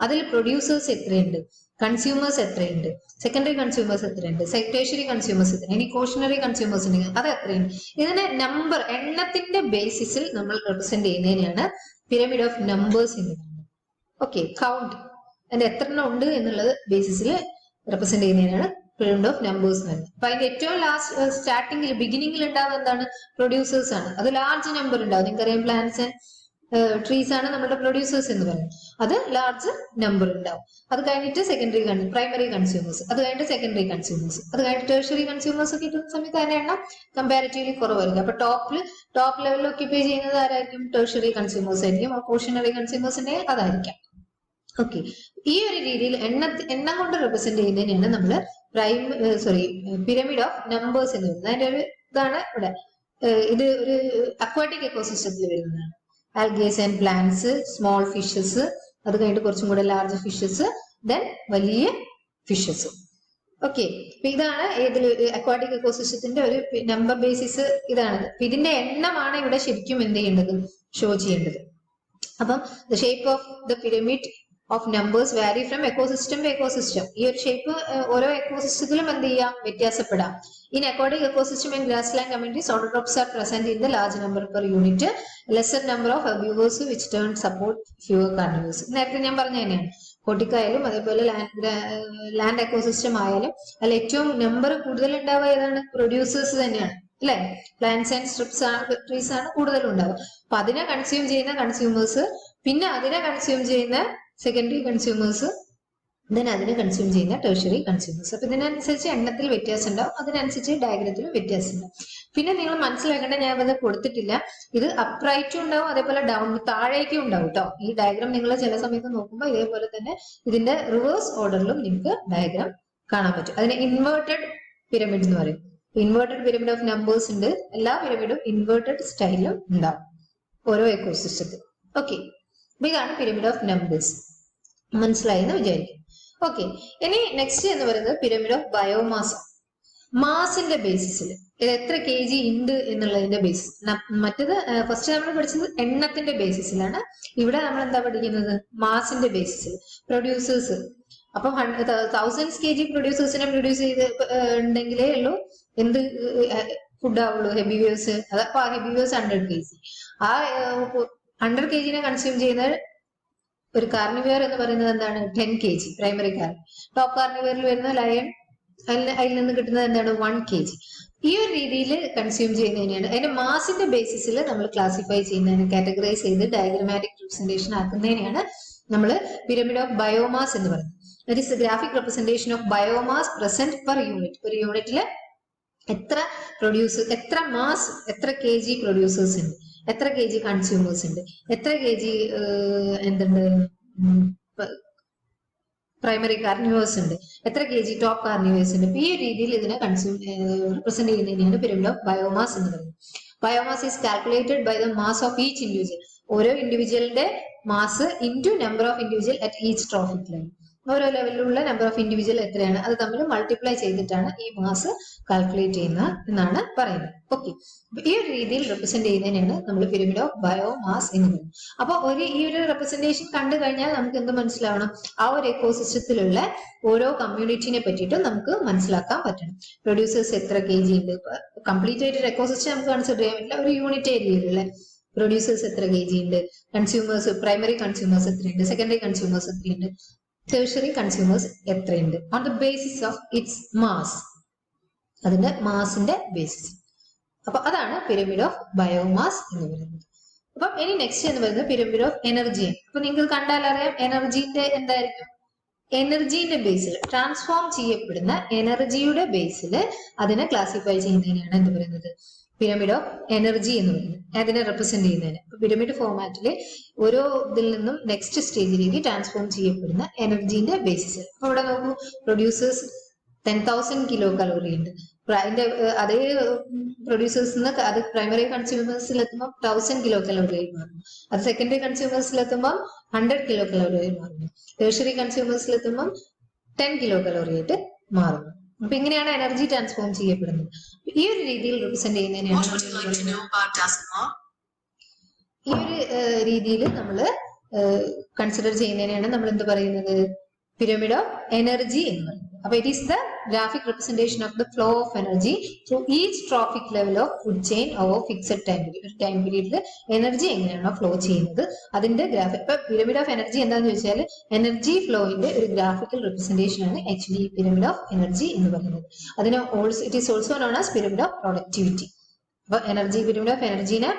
അതിൽ പ്രൊഡ്യൂസേഴ്സ് എത്രയുണ്ട്, കൺസ്യൂമേഴ്സ് എത്രയുണ്ട്, സെക്കൻഡറി കൺസ്യൂമേഴ്സ് എത്രയുണ്ട്, ടെർഷ്യറി കൺസ്യൂമേഴ്സ് എത്ര, ഇനി കോഷണറി കൺസ്യൂമേഴ്സ് ഉണ്ടെങ്കിൽ അത് എത്രയുണ്ട്. ഇതിനെ നമ്പർ, എണ്ണത്തിന്റെ ബേസിസിൽ നമ്മൾ റെപ്രസെന്റ് ചെയ്യുന്നതിനെയാണ് പിരമിഡ് ഓഫ് നമ്പേഴ്സ് എന്ന് പറയുന്നത്. ഓക്കെ, കൗണ്ട്, അതിന്റെ എത്ര എണ്ണം ഉണ്ട് എന്നുള്ളത് ബേസിസിൽ റെപ്രസെന്റ് ചെയ്യുന്നതിനാണ് പിരമിഡ് ഓഫ് നമ്പേഴ്സ് എന്ന് പറയുന്നത്. അപ്പൊ അതിന്റെ ഏറ്റവും ലാസ്റ്റ് സ്റ്റാർട്ടിംഗിൽ ബിഗിനിങ്ങിൽ ഉണ്ടാവുന്ന എന്താണ്? പ്രൊഡ്യൂസേഴ്സ് ആണ്. അത് ലാർജ് നമ്പർ ഉണ്ടാവും. നിങ്ങൾക്കറിയാം, പ്ലാന്റ്സ് ആൻഡ് ട്രീസ് ആണ് നമ്മുടെ പ്രൊഡ്യൂസേഴ്സ് എന്ന് പറയുന്നത്. അത് ലാർജ് നമ്പർ ഉണ്ടാവും. അത് കഴിഞ്ഞിട്ട് പ്രൈമറി കൺസ്യൂമേഴ്സ്, അത് കഴിഞ്ഞിട്ട് സെക്കൻഡറി കൺസ്യൂമേഴ്സ്, അത് കഴിഞ്ഞിട്ട് ടെർഷ്യറി കൺസ്യൂമേഴ്സ് ഒക്കെ കിട്ടുന്ന സമയത്ത് അതിന്റെ എണ്ണം കമ്പാരിറ്റീവ്ലി കുറവായിരിക്കും. അപ്പൊ ടോപ്പ് ലെവലിൽ ഒക്യുപ്പൈ ചെയ്യുന്നത് ആരായിരിക്കും? ടെർഷ്യറി കൺസ്യൂമേഴ്സ് ആയിരിക്കും. പോർഷണറി കൺസ്യൂമേഴ്സിന്റെ അതായിരിക്കാം. ഓക്കെ, ഈ ഒരു രീതിയിൽ എണ്ണം കൊണ്ട് റെപ്രസെന്റ് ചെയ്യുന്നതിനാണ് നമ്മൾ പിരമിഡ് ഓഫ് നമ്പേഴ്സ് എന്ന് പറയുന്നത്. അതിന്റെ ഒരു ഇതാണ് ഇവിടെ. ഇത് ഒരു അക്വാറ്റിക് എക്കോസിസ്റ്റത്തിൽ വരുന്നതാണ്. Algaes and plants, small fishes, അത് കഴിഞ്ഞിട്ട് കുറച്ചും കൂടെ ലാർജ് ഫിഷസ്, ദെൻ വലിയ ഫിഷസ്. ഓക്കെ, അപ്പൊ ഇതാണ് ഏതിൽ അക്വാറ്റിക് എക്കോസിസ്റ്റത്തിന്റെ ഒരു നമ്പർ ബേസിസ് ഇതാണ്. ഇതിന്റെ എണ്ണമാണ് ഇവിടെ ശരിക്കും എന്ത് ചെയ്യേണ്ടത്? ഷോ ചെയ്യേണ്ടത്. അപ്പം the shape of the pyramid of numbers vary from ecosystem to ecosystem. ഈ ഒരു ഷേപ്പ് ഓരോ എക്കോസിസ്റ്റത്തിലും എന്ത് ചെയ്യാം? വ്യത്യാസപ്പെടാം. In aquatic ecosystem and grassland communities autotrophs are present in the large number per unit, lesser number of herbivores which turn support fewer carnivores. നേരത്തെ ഞാൻ പറഞ്ഞ തന്നെയാണ്. കോട്ടിക്കായാലും അതേപോലെ ലാൻഡ് എക്കോസിസ്റ്റം ആയാലും അതിൽ ഏറ്റവും നമ്പർ കൂടുതൽ ഉണ്ടാവുക ഏതാണ്? പ്രൊഡ്യൂസേഴ്സ് തന്നെയാണ്, അല്ലെ? പ്ലാന്റ്സ് ആൻഡ് ട്രീസ് ആണ് കൂടുതലും ഉണ്ടാവുക. അപ്പൊ അതിനെ കൺസ്യൂം ചെയ്യുന്ന കൺസ്യൂമേഴ്സ്, പിന്നെ അതിനെ കൺസ്യൂം ചെയ്യുന്ന സെക്കൻഡറി കൺസ്യൂമേഴ്സ്, ദെൻ അതിനെ കൺസ്യൂം ചെയ്യുന്ന ടെർഷ്യറി കൺസ്യൂമേഴ്സ്. അപ്പൊ ഇതിനനുസരിച്ച് എണ്ണത്തിൽ വ്യത്യാസം ഉണ്ടാവും, അതിനനുസരിച്ച് ഡയഗ്രത്തിലും വ്യത്യാസം ഉണ്ടാവും. പിന്നെ നിങ്ങൾ മനസ്സിലാക്കേണ്ട, ഞാൻ അത് കൊടുത്തിട്ടില്ല, ഇത് അപ്രൈറ്റും ഉണ്ടാവും, അതേപോലെ ഡൗൺ താഴേക്കും ഉണ്ടാവും കേട്ടോ. ഈ ഡയഗ്രാം നിങ്ങൾ ചില സമയത്ത് നോക്കുമ്പോൾ ഇതേപോലെ തന്നെ ഇതിന്റെ റിവേഴ്സ് ഓർഡറിലും നിങ്ങൾക്ക് ഡയഗ്രാം കാണാൻ പറ്റും. അതിന് ഇൻവേർട്ടഡ് പിരമിഡ് എന്ന് പറയും. ഇൻവേർട്ടഡ് പിരമിഡ് ഓഫ് നമ്പേഴ്സ് ഉണ്ട്. എല്ലാ പിരമിഡും ഇൻവേർട്ടഡ് സ്റ്റൈലും ഉണ്ടാവും ഓരോ എക്കോസിസ്റ്റത്തിൽ. ഓക്കെ, ഇതാണ് പിരമിഡ് ഓഫ് നമ്പേഴ്സ്. മനസ്സിലായി എന്ന് വിചാരിക്കും. ഓക്കെ, ഇനി നെക്സ്റ്റ് എന്ന് പറയുന്നത് പിരമിഡ് ഓഫ് ബയോമാസ്. മാസിന്റെ ബേസിസിൽ ഇത് എത്ര kg ഉണ്ട് എന്നുള്ളതിന്റെ ബേസിസ്. മറ്റേത് ഫസ്റ്റ് നമ്മൾ പഠിച്ചത് എണ്ണത്തിന്റെ ബേസിസിലാണ്. ഇവിടെ നമ്മൾ എന്താ പഠിക്കുന്നത്? മാസിന്റെ ബേസിസിൽ. പ്രൊഡ്യൂസേഴ്സ്, അപ്പൊ 1000 kg പ്രൊഡ്യൂസേഴ്സിനെ പ്രൊഡ്യൂസ് ചെയ്ത് ഉണ്ടെങ്കിലേ ഉള്ളൂ എന്ത് ഫുഡ് ആവുള്ളൂ? ഹെബിവേഴ്സ്. അതപ്പോ ഹെബിവേഴ്സ് 100 kg. ആ 100 kg കൺസ്യൂം ചെയ്യുന്ന ഒരു കാർണിവിയർ എന്ന് പറയുന്നത് എന്താണ് 10 kg പ്രൈമറി കാർണിവിയർ. ടോപ്പ് കാർണിവിയറിൽ വരുന്ന ലയൺ അതിൽ നിന്ന് കിട്ടുന്നത് എന്താണ് 1 kg. ഈ ഒരു രീതിയിൽ കൺസ്യൂം ചെയ്യുന്നതിനെയാണ് അതിന്റെ മാസിന്റെ ബേസിസിൽ നമ്മൾ ക്ലാസിഫൈ ചെയ്യുന്നതിന് കാറ്റഗറൈസ് ചെയ്ത് ഡയഗ്രമാറ്റിക് റെപ്രസെന്റേഷൻ ആക്കുന്നതിനെയാണ് നമ്മൾ പിരമിഡ് ഓഫ് ബയോമാസ് എന്ന് പറയുന്നത്. That is graphic representation of biomass present per unit. ഒരു യൂണിറ്റിൽ എത്ര പ്രൊഡ്യൂസേഴ്സ്, എത്ര മാസ്, എത്ര kg പ്രൊഡ്യൂസേഴ്സ് ഉണ്ട്, എത്ര kg കൺസ്യൂമേഴ്സ് ഉണ്ട്, എത്ര kg എന്തുണ്ട് പ്രൈമറി കാർണിവേഴ്സ് ഉണ്ട്, എത്ര kg ടോപ്പ് കാർണിവേഴ്സ് ഉണ്ട്. ഈ രീതിയിൽ ഇതിനെ റെപ്രസെന്റ് ചെയ്യുന്നതിനാണ് പിരമിഡ് ഓഫ് ബയോമാസ് എന്ന് പറയുന്നത്. Biomass is calculated by the mass of each individual. ഓരോ ഇൻഡിവിജ്വലിന്റെ mass into number of individual at each trophic level. ഓരോ ലെവലിലുള്ള നമ്പർ ഓഫ് ഇൻഡിവിജ്വൽ എത്രയാണ് അത് തമ്മിൽ മൾട്ടിപ്ലൈ ചെയ്തിട്ടാണ് ഈ മാസ് കാൽക്കുലേറ്റ് ചെയ്യുന്നത് എന്നാണ് പറയുന്നത്. ഓക്കെ, ഈ ഒരു രീതിയിൽ റെപ്രസെന്റ് ചെയ്യുന്നതിനാണ് നമ്മൾ പിരമിഡ് ഓഫ് ബയോമാസ് എന്ന് പറയുന്നത്. അപ്പൊ ഈ ഒരു റെപ്രസെന്റേഷൻ കണ്ടു കഴിഞ്ഞാൽ നമുക്ക് എന്ത് മനസ്സിലാവണം? ആ ഒരു എക്കോസിസ്റ്റത്തിലുള്ള ഓരോ കമ്മ്യൂണിറ്റിനെ പറ്റിയിട്ടും നമുക്ക് മനസ്സിലാക്കാൻ പറ്റണം. പ്രൊഡ്യൂസേഴ്സ് എത്ര kg ഉണ്ട്, കംപ്ലീറ്റ് ആയിട്ട് ഒരു എക്കോസിസ്റ്റം നമുക്ക് കൺസിഡർ ചെയ്യാൻ പറ്റില്ല. ഒരു യൂണിറ്റ് ഏരിയയിലുള്ള പ്രൊഡ്യൂസേഴ്സ് എത്ര kg ഉണ്ട്, കൺസ്യൂമേഴ്സ്, പ്രൈമറി കൺസ്യൂമേഴ്സ് എത്രയുണ്ട്, സെക്കൻഡറി കൺസ്യൂമേഴ്സ് എത്രയുണ്ട്, tertiary consumers എത്രയുണ്ട്, on the basis of its mass, അതിന്റെ മാസിന്റെ ബേസിസ്. അപ്പൊ അതാണ് പിരമിഡ് ഓഫ് ബയോമാസ് എന്ന് പറയുന്നത്. അപ്പം ഇനി നെക്സ്റ്റ് എന്ന് പറയുന്നത് പിരമിഡ് ഓഫ് എനർജി. അപ്പൊ നിങ്ങൾക്ക് കണ്ടാൽ അറിയാം എനർജിന്റെ എന്തായിരിക്കും, എനർജിന്റെ ബേസിൽ ട്രാൻസ്ഫോം ചെയ്യപ്പെടുന്ന എനർജിയുടെ ബേസിൽ അതിനെ ക്ലാസിഫൈ ചെയ്യുന്നതിനാണ് എന്ത് പറയുന്നത്, പിരമിഡ് ഓഫ് എനർജി എന്ന് പറയുന്നത്. അതിനെ റെപ്രസെന്റ് ചെയ്യുന്നതിന് പിരമിഡ് ഫോർമാറ്റില് ഓരോ ഇതിൽ നിന്നും നെക്സ്റ്റ് സ്റ്റേജിലേക്ക് ട്രാൻസ്ഫോം ചെയ്യപ്പെടുന്ന എനർജിന്റെ ബേസിസ്. അപ്പൊ ഇവിടെ നോക്കൂ, പ്രൊഡ്യൂസേഴ്സ് 10,000 കിലോ കലോറി ഉണ്ട്. അതിന്റെ അതേ പ്രൊഡ്യൂസേഴ്സിന് അത് പ്രൈമറി കൺസ്യൂമേഴ്സിൽ എത്തുമ്പോൾ 1000 കിലോ കലോറി ആയി മാറുന്നു. അത് സെക്കൻഡറി കൺസ്യൂമേഴ്സിൽ എത്തുമ്പോൾ 100 കിലോ കലോറി ആയി മാറുന്നു. ടേഴ്സറി കൺസ്യൂമേഴ്സിൽ എത്തുമ്പോൾ 10 കിലോ കലോറി ആയിട്ട് മാറുന്നു. അപ്പൊ ഇങ്ങനെയാണ് എനർജി ട്രാൻസ്ഫോം ചെയ്യപ്പെടുന്നത്. ഈ ഒരു രീതിയിൽ റെപ്രസെന്റ് ചെയ്യുന്നതിനാണ് ഈ ഒരു രീതിയിൽ നമ്മൾ കൺസിഡർ ചെയ്യുന്നതിനാണ് നമ്മൾ എന്ത് പറയുന്നത്, പിരമിഡ് ഓഫ് എനർജി എന്ന് പറയുന്നത്. അപ്പൊ it is the graphic representation of the flow of energy through each trophic level of food chain over fixed time period. ഒരു ടൈം പീരീഡിൽ എനർജി എങ്ങനെയാണോ ഫ്ലോ ചെയ്യുന്നത് അതിന്റെ ഗ്രാഫിക്. ഇപ്പൊ പിരമിഡ് ഓഫ് എനർജി എന്താണെന്ന് ചോദിച്ചാൽ എനർജി ഫ്ലോയിന്റെ ഒരു ഗ്രാഫിക്കൽ റെപ്രസെന്റേഷൻ ആണ് ആക്ച്വലി പിരമിഡ് ഓഫ് എനർജി എന്ന് പറയുന്നത്. അതിന് it is also known as pyramid of productivity. അപ്പൊ എനർജി, പിരമിഡ് ഓഫ് എനർജിനെ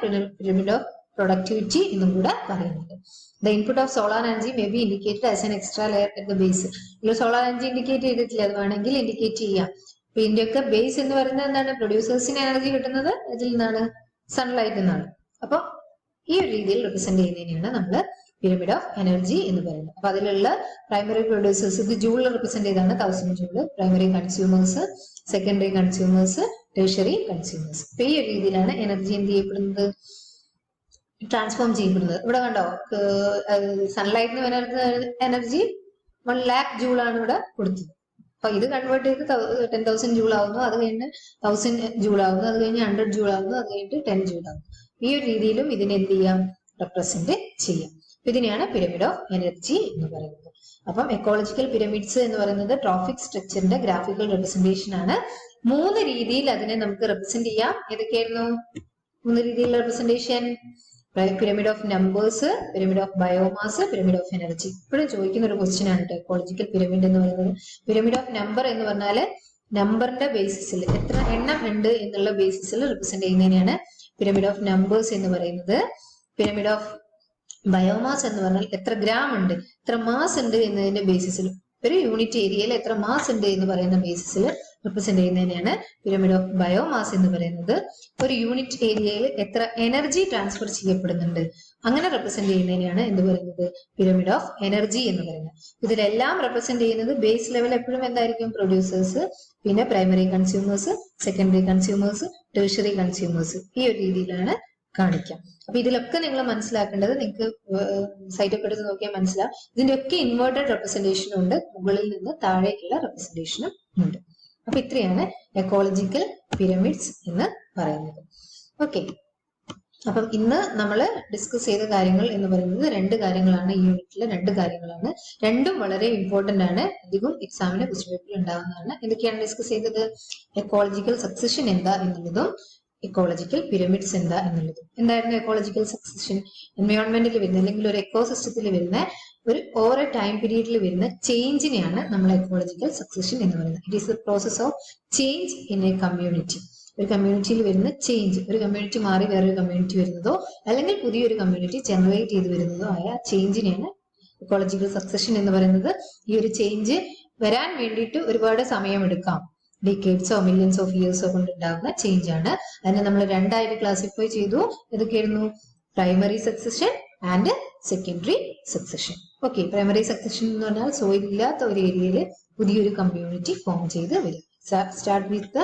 പിരമിഡ് ഓഫ് പ്രൊഡക്ടിവിറ്റി എന്നും കൂടെ പറയുന്നുണ്ട്. The input of solar energy may be indicated as an extra layer at the base. ഇതിൽ solar energy indicate ചെയ്തിട്ടില്ല, അത് വേണമെങ്കിൽ indicate ചെയ്യാം. അപ്പൊ ഇതിന്റെയൊക്കെ ബേസ് എന്ന് പറയുന്നത് എന്താണ്, പ്രൊഡ്യൂസേഴ്സിന് എനർജി കിട്ടുന്നത് ഇതിൽ നിന്നാണ്, സൺലൈറ്റ് നിന്നാണ്. അപ്പൊ ഈ ഒരു രീതിയിൽ റെപ്രസെന്റ് ചെയ്യുന്നതിനാണ് നമ്മൾ പിരമിഡ് ഓഫ് എനർജി എന്ന് പറയുന്നത്. അപ്പൊ അതിലുള്ള പ്രൈമറി പ്രൊഡ്യൂസേഴ്സ് ഇത് ജൂളിൽ റെപ്രസെന്റ് ചെയ്താണ് 1000 joule, primary consumers, secondary consumers, tertiary consumers. അപ്പൊ ഈ ഒരു രീതിയിലാണ് എനർജി എന്ത് ചെയ്യപ്പെടുന്നത്, ട്രാൻസ്ഫോം ചെയ്യപ്പെടുന്നത്. ഇവിടെ കണ്ടോ, സൺലൈറ്റിന് വരുന്ന എനർജി 1 lakh ജൂൾ ആണ് ഇവിടെ കൊടുത്തത്. അപ്പൊ ഇത് കൺവേർട്ട് ചെയ്ത് 10,000 ജൂൾ ആവുന്നു, അത് കഴിഞ്ഞ് 1000 ജൂൾ ആവുന്നു, അത് കഴിഞ്ഞ് 100 ജൂൾ ആവുന്നു, അത് കഴിഞ്ഞിട്ട് 10 ജൂൾ ആവുന്നു. ഈ ഒരു രീതിയിലും ഇതിനെ എന്ത് ചെയ്യാം, റെപ്രസെന്റ് ചെയ്യാം. ഇതിനെയാണ് പിരമിഡ് ഓഫ് എനർജി എന്ന് പറയുന്നത്. അപ്പം എക്കോളജിക്കൽ പിരമിഡ്സ് എന്ന് പറയുന്നത് ട്രോഫിക് സ്ട്രക്ചറിന്റെ ഗ്രാഫിക്കൽ റെപ്രസെന്റേഷൻ ആണ്. 3 രീതിയിൽ അതിനെ നമുക്ക് റെപ്രസെന്റ് ചെയ്യാം. ഏതൊക്കെയായിരുന്നു 3 രീതിയിലുള്ള representation? Pyramid of numbers, pyramid of biomass, pyramid of energy. ഇപ്പോഴും ചോദിക്കുന്ന ഒരു ക്വസ്റ്റ്യൻ ആണ് എക്കോളജിക്കൽ പിരമിഡ് എന്ന് പറയുന്നത്. പിരമിഡ് ഓഫ് നമ്പർ എന്ന് പറഞ്ഞാല് നമ്പറിന്റെ ബേസിസിൽ എത്ര എണ്ണം ഉണ്ട് എന്നുള്ള ബേസിസിൽ റെപ്രസെന്റ് ചെയ്യുന്നതിനാണ് പിരമിഡ് ഓഫ് നമ്പേഴ്സ് എന്ന് പറയുന്നത്. പിരമിഡ് ഓഫ് ബയോമാസ് എന്ന് പറഞ്ഞാൽ എത്ര ഗ്രാം ഉണ്ട്, എത്ര മാസ് ഉണ്ട് എന്നതിന്റെ ബേസിസിൽ, ഒരു യൂണിറ്റ് ഏരിയയിൽ എത്ര മാസ് ഉണ്ട് എന്ന് പറയുന്ന ബേസിസിൽ റെപ്രസെന്റ് ചെയ്യുന്നതിനാണ് പിരമിഡ് ഓഫ് ബയോമാസ് എന്ന് പറയുന്നത്. ഒരു യൂണിറ്റ് ഏരിയയിൽ എത്ര എനർജി ട്രാൻസ്ഫർ ചെയ്യപ്പെടുന്നുണ്ട് അങ്ങനെ റെപ്രസെന്റ് ചെയ്യുന്നതിനാണ് എന്ത് പറയുന്നത്, പിരമിഡ് ഓഫ് എനർജി എന്ന് പറയുന്നത്. ഇതിലെല്ലാം റെപ്രസെന്റ് ചെയ്യുന്നത് ബേസ് ലെവൽ എപ്പോഴും എന്തായിരിക്കും, പ്രൊഡ്യൂസേഴ്സ്, പിന്നെ primary consumers, secondary consumers, tertiary consumers. ഈ ഒരു രീതിയിലാണ് കാണിക്കാം. അപ്പൊ ഇതിലൊക്കെ നിങ്ങൾ മനസ്സിലാക്കേണ്ടത്, നിങ്ങൾക്ക് സൈറ്റൊക്കെ എടുത്ത് നോക്കിയാൽ മനസ്സിലാവും, ഇതിന്റെ ഒക്കെ ഇൻവേർട്ടഡ് റെപ്രസെന്റേഷനും ഉണ്ട്, മുകളിൽ നിന്ന് താഴേക്കുള്ള റെപ്രസെന്റേഷനും ഉണ്ട്. അപ്പൊ ഇത്രയാണ് എക്കോളജിക്കൽ പിരമിഡ്സ് എന്ന് പറയുന്നത്. ഓക്കെ, അപ്പം ഇന്ന് നമ്മൾ ഡിസ്കസ് ചെയ്ത കാര്യങ്ങൾ എന്ന് പറയുന്നത് 2 കാര്യങ്ങളാണ്. ഈ യൂണിറ്റിലെ 2 കാര്യങ്ങളാണ്. രണ്ടും വളരെ ഇമ്പോർട്ടന്റ് ആണ്, അധികം എക്സാമിന് ക്വസ്റ്റ്യൻ പേപ്പറിൽ ഉണ്ടാകുന്നതാണ്. എന്തൊക്കെയാണ് ഡിസ്കസ് ചെയ്തത്, എക്കോളജിക്കൽ സക്സഷൻ എന്താ എന്നുള്ളതും എക്കോളജിക്കൽ പിരമിഡ്സ് എന്താ എന്നുള്ളത്. എന്തായിരുന്നു എക്കോളജിക്കൽ സക്സഷൻ? എൻവയോൺമെന്റിൽ വരുന്ന അല്ലെങ്കിൽ ഒരു എക്കോസിസ്റ്റത്തിൽ വരുന്ന ഒരു ഓരോ ടൈം പീരീഡിൽ വരുന്ന ചേഞ്ചിനെയാണ് നമ്മൾ എക്കോളജിക്കൽ സക്സഷൻ എന്ന് പറയുന്നത്. It is the process of change in A community. ഒരു കമ്മ്യൂണിറ്റിയിൽ വരുന്ന ചേഞ്ച്, ഒരു കമ്മ്യൂണിറ്റി മാറി വേറൊരു കമ്മ്യൂണിറ്റി വരുന്നതോ അല്ലെങ്കിൽ പുതിയൊരു കമ്മ്യൂണിറ്റി ജനറേറ്റ് ചെയ്ത് വരുന്നതോ ആയ ചേഞ്ചിനെയാണ് എക്കോളജിക്കൽ സക്സഷൻ എന്ന് പറയുന്നത്. ഈ ഒരു ചേഞ്ച് വരാൻ വേണ്ടിയിട്ട് ഒരുപാട് സമയമെടുക്കാം, ഡിക്കേഡ്സോ മില്യൺസ് ഓഫ് ഇയേഴ്സോ കൊണ്ടുണ്ടാകുന്ന ചേഞ്ച് ആണ്. അതിനെ നമ്മൾ രണ്ടായിട്ട് ക്ലാസിഫൈ ചെയ്തു. ഏതൊക്കെയായിരുന്നു? Primary succession and secondary succession. Okay, primary succession എന്ന് പറഞ്ഞാൽ സോയിൽ ഇല്ലാത്ത ഒരു ഏരിയയിൽ പുതിയൊരു കമ്മ്യൂണിറ്റി ഫോം ചെയ്ത് വരും. സ്റ്റാർട്ട് വിത്ത്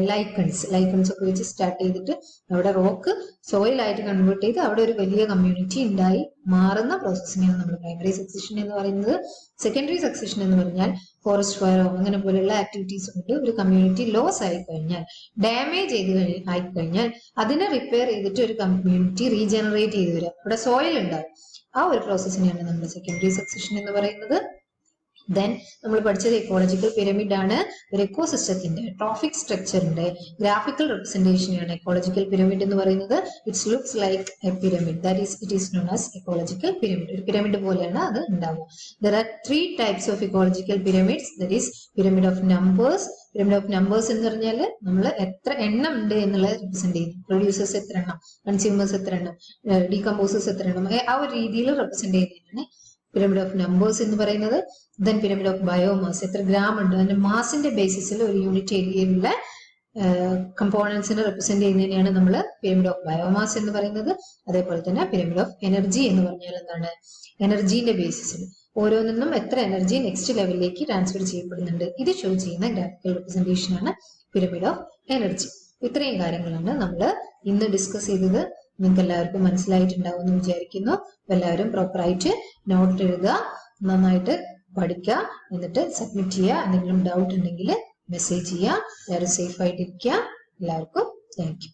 ലൈക്കൺസ് ഒക്കെ വെച്ച് സ്റ്റാർട്ട് ചെയ്തിട്ട് അവിടെ റോക്ക് സോയിൽ ആയിട്ട് കൺവേർട്ട് ചെയ്ത് അവിടെ ഒരു വലിയ കമ്മ്യൂണിറ്റി ഉണ്ടായി മാറുന്ന പ്രോസസ്സിനെയാണ് നമ്മൾ പ്രൈമറി സക്സഷൻ എന്ന് പറയുന്നത്. സെക്കൻഡറി സക്സഷൻ എന്ന് പറഞ്ഞാൽ ഫോറസ്റ്റ് ഫയറോ അങ്ങനെ പോലെയുള്ള ആക്ടിവിറ്റീസ് കൊണ്ട് ഒരു കമ്മ്യൂണിറ്റി ലോസ് ആയി കഴിഞ്ഞാൽ, ഡാമേജ് ചെയ്ത് ആയിക്കഴിഞ്ഞാൽ അതിനെ റിപ്പയർ ചെയ്തിട്ട് ഒരു കമ്മ്യൂണിറ്റി റീജനറേറ്റ് ചെയ്ത് വരിക, അവിടെ സോയിൽ ഉണ്ടാവും. ആ ഒരു പ്രോസസ്സിനെയാണ് നമ്മൾ സെക്കൻഡറി സക്സഷൻ എന്ന് പറയുന്നത്. ദെൻ നമ്മൾ പഠിച്ചത് എക്കോളജിക്കൽ പിരമിഡ് ആണ്. ഒരു എക്കോസിസ്റ്റത്തിന്റെ ട്രോഫിക് സ്ട്രക്ചറിന്റെ ഗ്രാഫിക്കൽ റെപ്രസെന്റേഷനാണ് എക്കോളജിക്കൽ പിരമിഡ് എന്ന് പറയുന്നത്. It's looks like A pyramid, that is it is known as ecological pyramid. ഒരു പിരമിഡ് പോലെയാണ് അത് ഉണ്ടാവുക. There are 3 types of ecological pyramids. That is pyramid of numbers. Pyramid of numbers എന്ന് പറഞ്ഞാൽ നമ്മൾ എത്ര എണ്ണം ഉണ്ട് എന്നുള്ളത് റെപ്രസെന്റ് ചെയ്യുന്നു. പ്രൊഡ്യൂസേഴ്സ് എത്ര എണ്ണം, കൺസ്യൂമേഴ്സ് എത്ര എണ്ണം, ഡീകമ്പോസേഴ്സ് എത്ര എണ്ണം, ആ ഒരു രീതിയിൽ റെപ്രസെന്റ് ചെയ്യുന്നതാണ് പിരമിഡ് ഓഫ് നമ്പേഴ്സ് എന്ന് പറയുന്നത്. ദെൻ പിരമിഡ് ഓഫ് ബയോമാസ്, എത്ര ഗ്രാം ഉണ്ട്, അതിന്റെ മാസിന്റെ ബേസിസിൽ ഒരു യൂണിറ്റ് ഏരിയയിലുള്ള കമ്പോണൻസിനെ റെപ്രസെന്റ് ചെയ്യുന്നതിനെയാണ് നമ്മൾ പിരമിഡ് ഓഫ് ബയോമാസ് എന്ന് പറയുന്നത്. അതേപോലെ തന്നെ പിരമിഡ് ഓഫ് എനർജി എന്ന് പറഞ്ഞാൽ എന്താണ്? എനർജീന്റെ ബേസിസിൽ ഓരോന്നിനും എത്ര എനർജി നെക്സ്റ്റ് ലെവലിലേക്ക് ട്രാൻസ്ഫർ ചെയ്യപ്പെടുന്നുണ്ട്, ഇത് ഷോ ചെയ്യുന്ന ഗ്രാഫിക്കൽ റെപ്രസെന്റേഷൻ ആണ് പിരമിഡ് ഓഫ് എനർജി. ഇത്രയും കാര്യങ്ങളാണ് നമ്മൾ ഇന്ന് ഡിസ്കസ് ചെയ്തത്. നിങ്ങൾക്ക് എല്ലാവർക്കും മനസ്സിലായിട്ടുണ്ടാവും എന്ന് വിചാരിക്കുന്നു. എല്ലാവരും പ്രോപ്പറായിട്ട് നോട്ട് എഴുതുക, നന്നായിട്ട് പഠിക്കുക, എന്നിട്ട് സബ്മിറ്റ് ചെയ്യുക. എന്തെങ്കിലും ഡൗട്ട് ഉണ്ടെങ്കിൽ മെസ്സേജ് ചെയ്യുക. എല്ലാവരും സേഫ് ആയിട്ടിരിക്കുക. എല്ലാവർക്കും താങ്ക് യു.